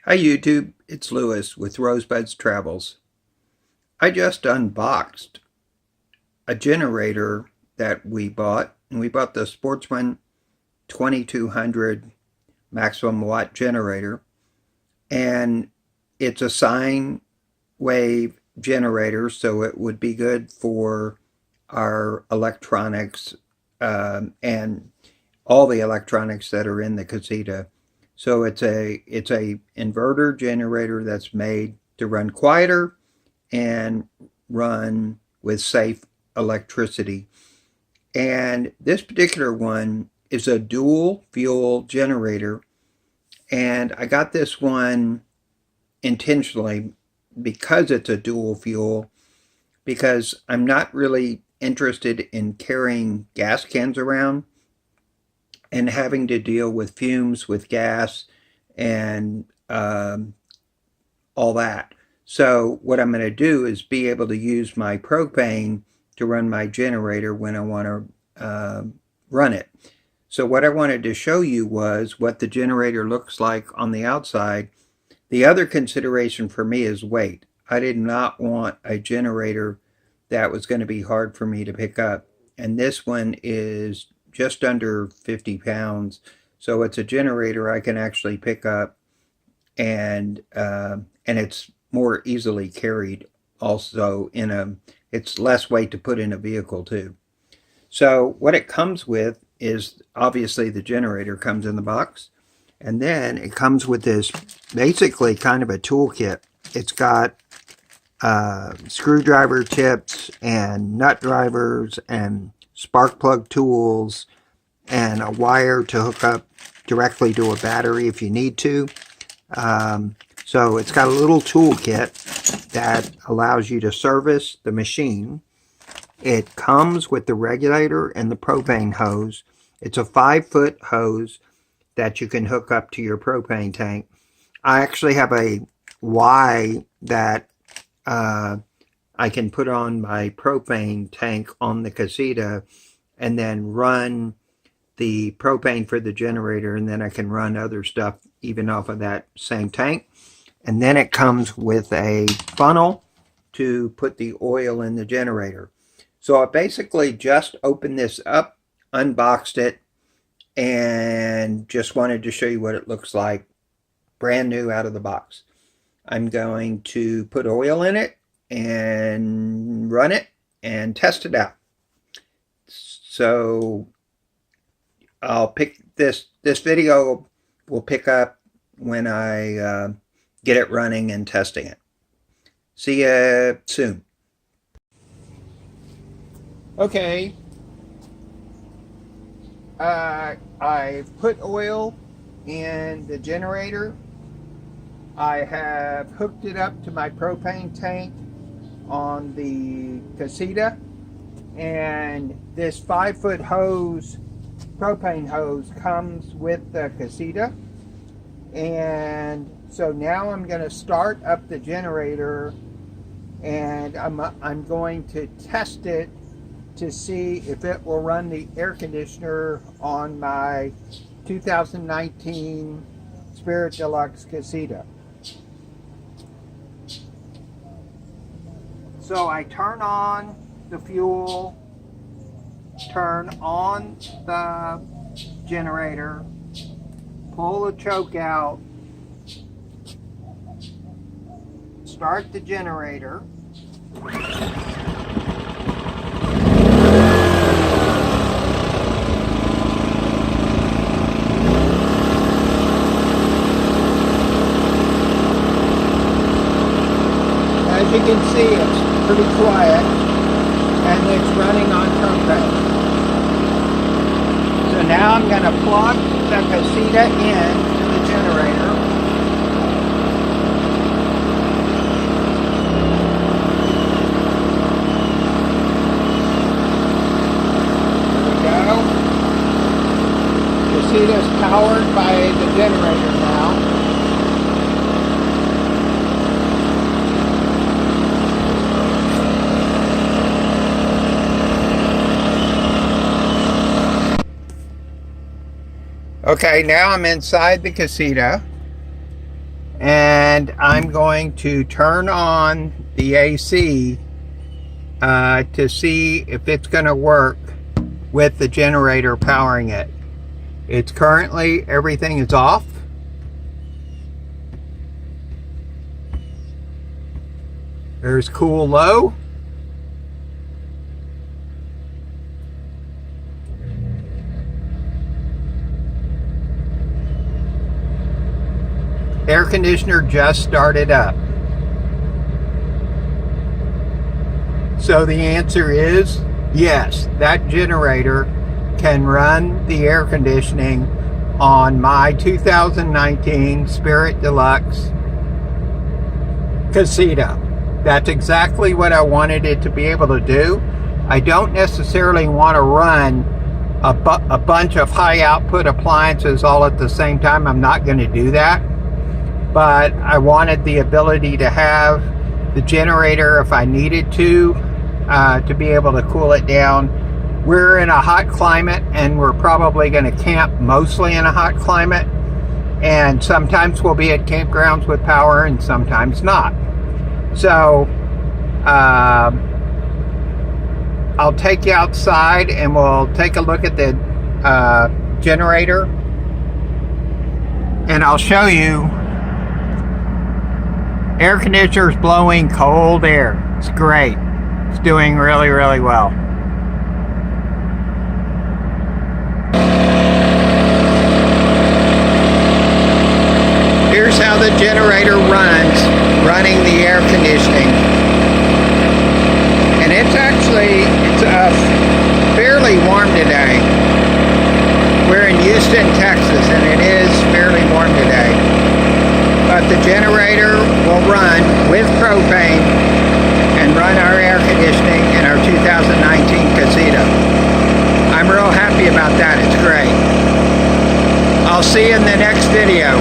Hi YouTube, it's Lewis with Rosebud's Travels. I just unboxed a generator that we bought, and we bought the Sportsman 2200 maximum watt generator, and it's a sine wave generator, so it would be good for our electronics and all the electronics that are in the Casita. So it's a inverter generator that's made to run quieter and run with safe electricity. And this particular one is a dual fuel generator. And I got this one intentionally because it's a dual fuel, because I'm not really interested in carrying gas cans around and having to deal with fumes with gas and all that. So what I'm going to do is be able to use my propane to run my generator when I want to run it. So what I wanted to show you was what the generator looks like on the outside. The other consideration for me is weight. I did not want a generator that was going to be hard for me to pick up. And this one is just under 50 pounds. So it's a generator I can actually pick up, and it's more easily carried also it's less weight to put in a vehicle too. So what it comes with is obviously the generator comes in the box, and then it comes with this basically kind of a toolkit. It's got screwdriver tips and nut drivers and spark plug tools and a wire to hook up directly to a battery if you need to. So it's got a little toolkit that allows you to service the machine. It comes with the regulator and the propane hose. It's a 5-foot hose that you can hook up to your propane tank. I actually have a Y that I can put on my propane tank on the Casita and then run the propane for the generator, and then I can run other stuff even off of that same tank. And then it comes with a funnel to put the oil in the generator. So I basically just opened this up, unboxed it, and just wanted to show you what it looks like brand new out of the box. I'm going to put oil in it and run it and test it out. So I'll pick this video will pick up when I get it running and testing it. See you soon. Okay, I've put oil in the generator. I have hooked it up to my propane tank on the Casita, and this 5-foot hose, propane hose, comes with the Casita. And so now I'm going to start up the generator, and I'm going to test it to see if it will run the air conditioner on my 2019 Spirit Deluxe Casita. So I turn on the fuel, turn on the generator, pull the choke out, start the generator. As you can see, it's pretty quiet, and it's running on propane. So now I'm going to plug the Casita in to the generator. There we go. Casita is powered by the generator now. Okay, now I'm inside the Casita, and I'm going to turn on the AC to see if it's going to work with the generator powering it. It's currently, everything is off. There's cool low. Air conditioner just started up. So the answer is yes, that generator can run the air conditioning on my 2019 Spirit Deluxe Casita. That's exactly what I wanted it to be able to do. I don't necessarily want to run a bunch of high output appliances all at the same time. I'm not going to do that. But I wanted the ability to have the generator if I needed to be able to cool it down. We're in a hot climate, and we're probably going to camp mostly in a hot climate. And sometimes we'll be at campgrounds with power and sometimes not. So I'll take you outside and we'll take a look at the generator. And I'll show you air conditioner's blowing cold air. It's great. It's doing really, really well. Here's how the generator runs, running the air conditioning. And it's fairly warm today. We're in Houston, Texas, and it is fairly warm today. But the generator will run with propane and run our air conditioning in our 2019 Casita. I'm real happy about that. It's great. I'll see you in the next video.